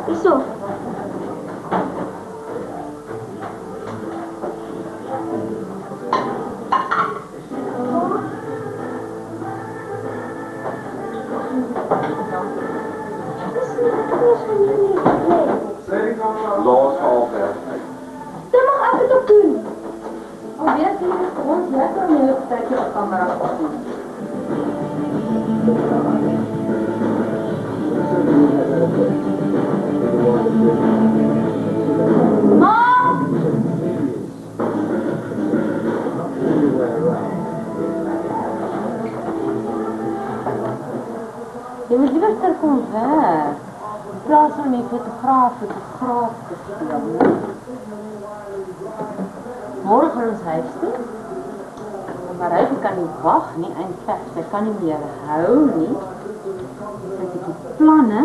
Isso. Los altijd. Dat mag altijd ook doen. Alweer tegen ons lekker om je tijdje op camera te zien. Je moet liever terugkomen weg. In plaats van met fotograaf te spelen. Morgen gaan ons huis toe. Maar hy kan nie wag nie, eintlik. Sy kan nie meer hou nie. Sy het die planne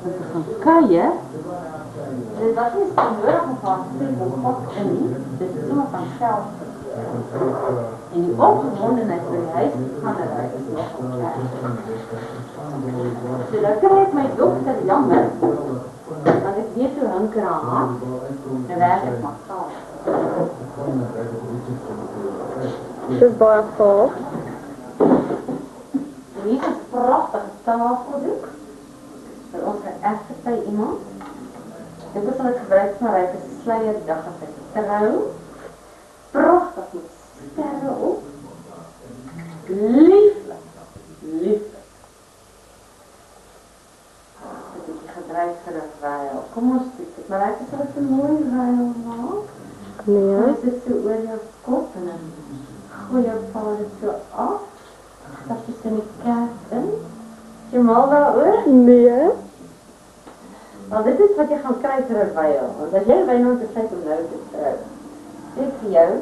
om te gaan kuier. Dit was nie so nodig om haar te sê, God in nie. Dit is sommer van self. En die opgewondenheid vir die huis gaan eruit is nog op. So dan kry ek my dokter jammer, want ek weet hoe hinker aan haar, en werk ek maar saam. Dit is baie gaaf. Hier is 'n pragtige tafeldoek, vir ons geëgte by iemand. Dit is wat ek gebruik van ryk as 'n sluier dag as ek trou. Prachtig met sterre op. Lieflik, lieflik. Ek het die gebruik vir 'n ruil. Kom ons doen dit, maar ek sal dit 'n mooi ruil maak. Nee. Ons sit so oor jou kop en dan gooi jou paal so af. Stap jy in die kerk in. Is jy mal daaroor? Nee. Want dit is wat jy gaan kry vir 'n ruil. Want as jy by nou besluit om nou te trou, sê vir jou,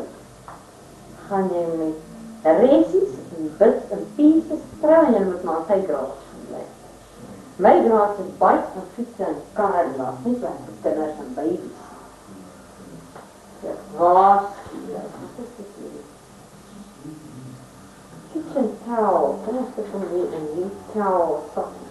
gaan jy met resies en bits en pieces trou en jy moet maar sy graad bly. My graad is baie van fietsen en karre laat, nie so vir kinders en babies. Ek was, wat is dit hier? Kitchen towel, kan ek dit van die en die towel, sok.